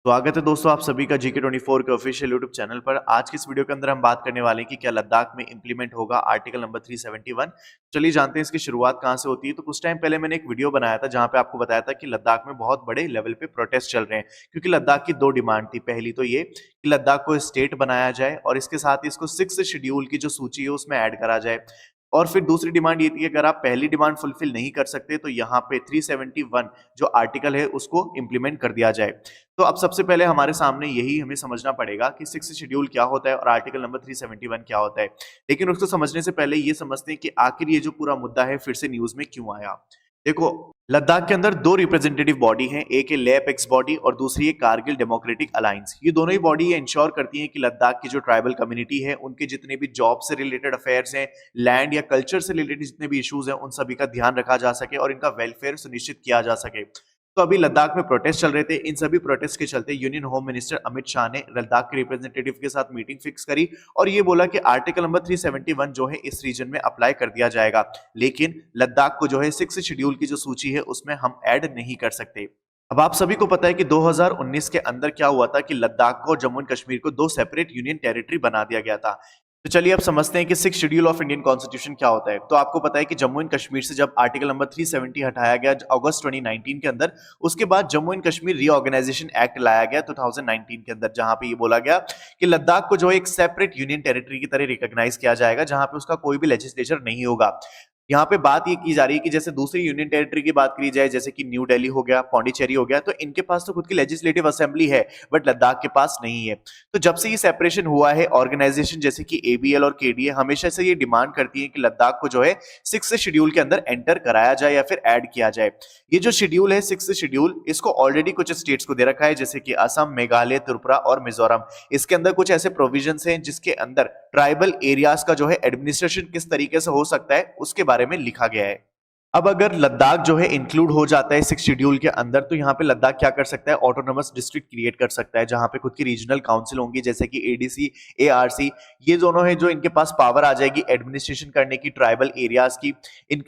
स्वागत है दोस्तों आप सभी का GK24 के ऑफिशियल यूट्यूब चैनल पर। आज की इस वीडियो के अंदर हम बात करने वाले हैं कि क्या लद्दाख में इंप्लीमेंट होगा आर्टिकल नंबर 371। चलिए जानते हैं इसकी शुरुआत कहां से होती है। तो कुछ टाइम पहले मैंने एक वीडियो बनाया था जहां पे आपको बताया था कि लद्दाख में बहुत बड़े लेवल पे प्रोटेस्ट चल रहे हैं, क्योंकि लद्दाख की दो डिमांड थी। पहली तो ये कि लद्दाख को स्टेट बनाया जाए और इसके साथ ही इसको 6 शेड्यूल की जो सूची है उसमें ऐड करा जाए। और फिर दूसरी डिमांड ये थी कि अगर आप पहली डिमांड फुलफिल नहीं कर सकते तो यहाँ पे 371 जो आर्टिकल है उसको इंप्लीमेंट कर दिया जाए। तो अब सबसे पहले हमारे सामने यही हमें समझना पड़ेगा कि 6 शेड्यूल क्या होता है और आर्टिकल नंबर 371 क्या होता है। लेकिन उसको समझने से पहले ये समझते हैं कि आखिर ये जो पूरा मुद्दा है फिर से न्यूज में क्यों आया। देखो, लद्दाख के अंदर दो रिप्रेजेंटेटिव बॉडी हैं, एक है ले अपेक्स बॉडी और दूसरी है कारगिल डेमोक्रेटिक अलायंस। ये दोनों ही बॉडी ये इंश्योर करती हैं कि लद्दाख की जो ट्राइबल कम्युनिटी है उनके जितने भी जॉब से रिलेटेड अफेयर्स हैं, लैंड या कल्चर से रिलेटेड जितने भी इश्यूज हैं, उन सभी का ध्यान रखा जा सके और इनका वेलफेयर सुनिश्चित किया जा सके। तो अभी लद्दाख में प्रोटेस्ट चल रहे थे। इन सभी प्रोटेस्ट के चलते union home minister Amit Shah ने लद्दाख के रिप्रेजेंटेटिव के साथ मीटिंग फिक्स करी और ये बोला कि आर्टिकल नंबर 371 जो है इस रीजन में अप्लाई कर दिया जाएगा, लेकिन लद्दाख को जो है 6 शेड्यूल की जो सूची है उसमें हम ऐड नहीं कर सकते। अब आप सभी को पता है कि 2019 के अंदर क्या हुआ था कि लद्दाख को और जम्मू एंड कश्मीर को दो सेपरेट यूनियन टेरिटरी बना दिया गया था। तो चलिए अब समझते हैं कि 6 शेड्यूल ऑफ इंडियन कॉन्स्टिट्यूशन क्या होता है। तो आपको पता है कि जम्मू एंड कश्मीर से जब आर्टिकल नंबर 370 हटाया गया अगस्त 2019 के अंदर, उसके बाद Jammu and Kashmir reorganisation act लाया गया 2019 के अंदर, जहां पे ये बोला गया कि लद्दाख को जो एक सेपरेट यूनियन टेरिटरी की तरह रिकॉग्नाइज किया जाएगा, जहां पे उसका कोई भी लेजिस्लेचर नहीं होगा। यहाँ पे बात ये की जा रही है कि जैसे दूसरी यूनियन टेरिटरी की बात करी जाए, जैसे कि न्यू दिल्ली हो गया, पौंडीचेरी हो गया, तो इनके पास तो खुद की लेजिस्लेटिव असेंबली है, बट लद्दाख के पास नहीं है। तो जब से ये सेपरेशन हुआ है, ऑर्गेनाइजेशन जैसे कि ABL और KDA हमेशा से ये डिमांड करती है कि लद्दाख को जो है 6 शेड्यूल के अंदर एंटर कराया जाए या फिर ऐड किया जाए। ये जो शेड्यूल है 6 शेड्यूल, इसको ऑलरेडी कुछ स्टेट्स को दे रखा है, जैसे कि असम, मेघालय, त्रिपुरा और मिजोरम। इसके अंदर कुछ ऐसे प्रोविजंस हैं जिसके अंदर ट्राइबल एरियाज का जो है एडमिनिस्ट्रेशन किस तरीके से हो सकता है उसके बारे में लिखा गया है। अब अगर लद्दाख जो है इंक्लूड हो जाता है 6 शेड्यूल के अंदर, तो यहाँ पे लद्दाख क्या कर सकता है, ऑटोनोमस डिस्ट्रिक्ट क्रिएट कर सकता है, जहां पे खुद की रीजनल काउंसिल होंगी, जैसे कि ADC, ARC। ये दोनों है जो इनके पास पावर आ जाएगी एडमिनिस्ट्रेशन करने की ट्राइबल एरियाज की।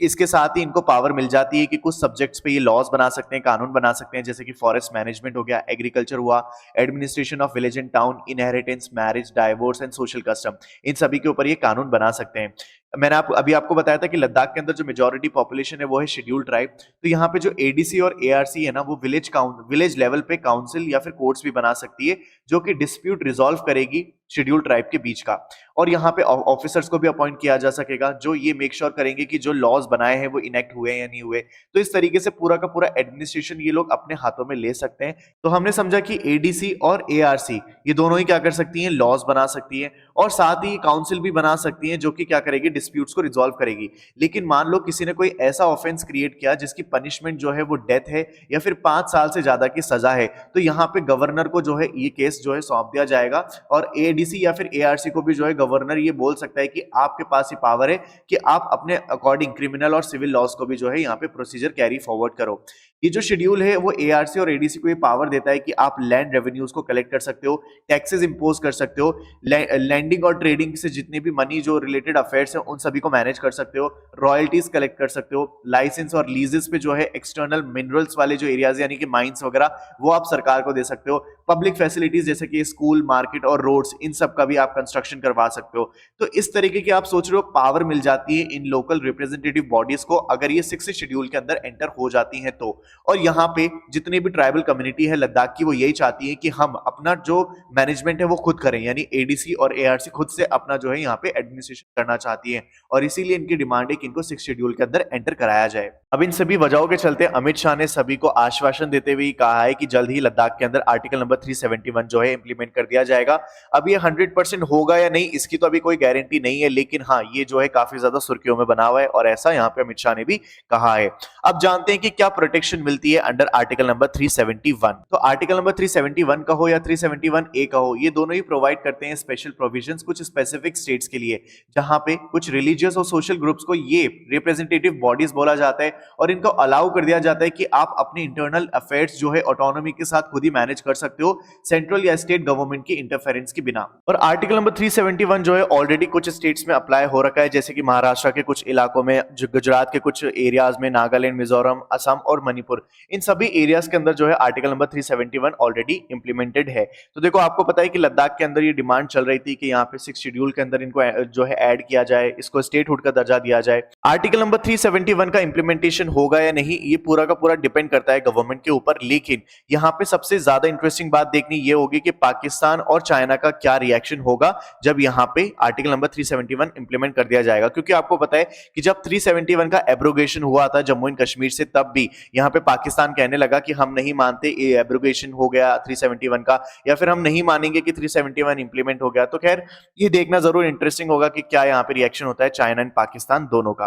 इसके साथ ही इनको पावर मिल जाती है कि कुछ सब्जेक्ट्स पे ये लॉज बना सकते हैं, कानून बना सकते हैं, जैसे कि फॉरेस्ट मैनेजमेंट हो गया, एग्रीकल्चर हुआ, administration of village and town, inheritance, marriage, divorce and social custom, इन सभी के ऊपर ये कानून बना सकते हैं। मैंने अभी आपको बताया था कि लद्दाख के अंदर जो मेजॉरिटी पॉपुलेशन है वो है शेड्यूल ट्राइब। तो यहाँ पे जो ADC और ARC है ना, वो विलेज लेवल पे काउंसिल या फिर कोर्ट्स भी बना सकती है, जो कि डिस्प्यूट रिजॉल्व करेगी शेड्यूल ट्राइब के बीच का। और यहाँ पे ऑफिसर्स को भी अपॉइंट किया जा सकेगा जो ये मेक श्योर करेंगे कि जो लॉज बनाए हैं वो इनेक्ट हुए या नहीं हुए। तो इस तरीके से पूरा का पूरा एडमिनिस्ट्रेशन ये लोग अपने हाथों में ले सकते हैं। तो हमने समझा कि ADC और ARC ये दोनों ही क्या कर सकती हैं, लॉज बना सकती है और साथ ही काउंसिल भी बना सकती है, जो कि क्या करेगी, डिस्प्यूट्स को रिजॉल्व करेगी। लेकिन मान लो किसी ने कोई ऐसा ऑफेंस क्रिएट किया जिसकी पनिशमेंट जो है वो डेथ है या फिर 5 साल से ज्यादा की सजा है, तो यहाँ पे गवर्नर को जो है ये केस जो है सौंप दिया जाएगा और ADC या फिर ARC को भी जो है गवर्नर ये बोल सकता है कि आपके पास ये पावर है कि आप अपने अकॉर्डिंग क्रिमिनल और सिविल लॉज को भी जो है यहाँ पे प्रोसीजर कैरी फॉरवर्ड करो। ये जो शेड्यूल है वो ARC और ADC को ये पावर देता है कि आप लैंड रेवेन्यूज को कलेक्ट कर सकते हो, टैक्सेस इंपोज कर सकते हो, लैंडिंग और ट्रेडिंग से जितने भी मनी जो रिलेटेड अफेयर्स हैं उन सभी को मैनेज कर सकते हो, रॉयल्टीज कलेक्ट कर सकते हो, लाइसेंस और लीजेस पे जो है एक्सटर्नल मिनरल्स वाले जो एरियाज यानी कि माइंस वगैरह वो आप सरकार को दे सकते हो, पब्लिक फैसिलिटीज जैसे कि स्कूल, मार्केट और रोड्स, इन सब का भी आप कंस्ट्रक्शन करवा सकते हो। तो इस तरीके की आप सोच रहे हो पावर मिल जाती है इन लोकल रिप्रेजेंटेटिव बॉडीज को अगर ये 6 शेड्यूल के अंदर एंटर हो जाती हैं तो। और यहाँ पे जितनी भी ट्राइबल कम्युनिटी है लद्दाख की वो यही चाहती है कि हम अपना जो मैनेजमेंट है वो खुद करें, यानी ADC और ARC खुद से अपना जो है यहाँ पे एडमिनिस्ट्रेशन करना चाहती है और इसीलिए इनकी डिमांड है कि इनको 6 शेड्यूल के अंदर एंटर कराया जाए। अब इन सभी वजहों के चलते अमित शाह ने सभी को आश्वासन देते हुए कहा है कि जल्द ही लद्दाख के अंदर आर्टिकल नंबर 371 जो है इंप्लीमेंट कर दिया जाएगा। अब ये 100% होगा या नहीं इसकी तो अभी कोई गारंटी नहीं है, लेकिन हाँ ये जो है काफी ज्यादा सुर्खियों में बना हुआ है और ऐसा यहाँ पे अमित शाह ने भी कहा है। अब जानते हैं कि क्या प्रोटेक्शन मिलती है अंडर आर्टिकल नंबर 371। तो आर्टिकल नंबर 371 का हो या 371A का हो, ये दोनों ही प्रोवाइड करते हैं स्पेशल प्रोविजंस कुछ स्पेसिफिक स्टेट्स के लिए, जहां पे कुछ रिलीजियस और सोशल ग्रुप्स को ये रिप्रेजेंटेटिव बॉडीज बोला जाता है और इनको अलाउ कर दिया जाता है कि आप अपने इंटरनल अफेयर्स जो है ऑटोनॉमी के साथ खुद ही मैनेज कर सकते हो, सेंट्रल या स्टेट गवर्नमेंट की इंटरफेरेंस के बिना। और आर्टिकल नंबर 371 जो है ऑलरेडी कुछ स्टेट्स में अप्लाई हो रखा है, जैसे कि महाराष्ट्र के कुछ इलाकों में, गुजरात के कुछ एरियाज में, नागालैंड, मिजोरम, असम और मणिपुर मणिपुर, इन सभी एरियाज के अंदर जो है आर्टिकल नंबर 371 ऑलरेडी इंप्लीमेंटेड है। तो देखो आपको पता है कि लद्दाख के अंदर ये डिमांड चल रही थी कि यहाँ पे 6 शेड्यूल के अंदर इनको जो है ऐड किया जाए, इसको स्टेटहुड का दर्जा दिया जाए। आर्टिकल नंबर 371 का इंप्लीमेंटेशन होगा या नहीं, ये पूरा का पूरा डिपेंड करता है गवर्नमेंट के ऊपर। लेकिन यहाँ पे सबसे ज्यादा इंटरेस्टिंग बात देखनी ये होगी कि पाकिस्तान और चाइना का क्या रिएक्शन होगा जब यहाँ पे आर्टिकल नंबर 371 इंप्लीमेंट कर दिया जाएगा। क्योंकि आपको पता है कि जब 371 का एब्रोगेशन हुआ था जम्मू एंड कश्मीर से, तब भी यहाँ पे पाकिस्तान कहने लगा कि हम नहीं मानते ये एब्रोगेशन हो गया 371 का, या फिर हम नहीं मानेंगे कि 371 इंप्लीमेंट हो गया। तो खैर ये देखना जरूर इंटरेस्टिंग होगा कि क्या यहाँ पे रिएक्शन होता है चाइना एंड पाकिस्तान दोनों का।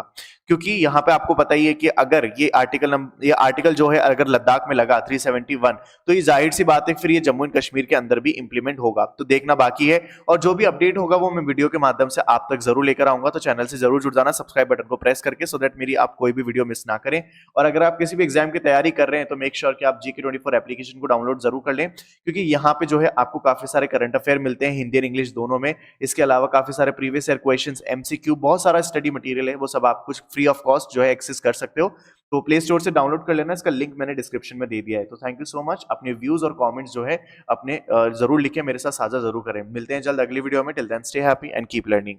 क्योंकि यहाँ पे आपको पता ही है कि अगर ये आर्टिकल जो है अगर लद्दाख में लगा 371, तो ये जाहिर सी बात है फिर ये जम्मू एंड कश्मीर के अंदर भी इंप्लीमेंट होगा। तो देखना बाकी है, और जो भी अपडेट होगा वो मैं वीडियो के माध्यम से आप तक जरूर लेकर आऊंगा। तो चैनल से जरूर जुड़ जाना सब्सक्राइब बटन को प्रेस करके, सो दैट मेरी आप कोई भी वीडियो मिस ना करें। और अगर आप किसी भी एग्जाम की तैयारी कर रहे हैं तो मेक श्योर कि आप GK24 एप्लीकेशन को डाउनलोड जरूर कर लें, क्योंकि यहाँ पे जो है आपको काफी सारे करंट अफेयर मिलते हैं हिंदी और इंग्लिश दोनों में। इसके अलावा काफी सारे प्रीवियस ईयर क्वेश्चंस, MCQ, बहुत सारा स्टडी मटेरियल है, वो सब आप कुछ फ्री ऑफ कॉस्ट जो है एक्सेस कर सकते हो। तो प्ले स्टोर से डाउनलोड कर लेना, इसका लिंक मैंने डिस्क्रिप्शन में दे दिया है। तो थैंक यू सो मच। अपने व्यूज और कमेंट्स जो है अपने जरूर लिखें, मेरे साथ साझा जरूर करें। मिलते हैं जल्द अगली वीडियो में। Till then stay happy and keep learning.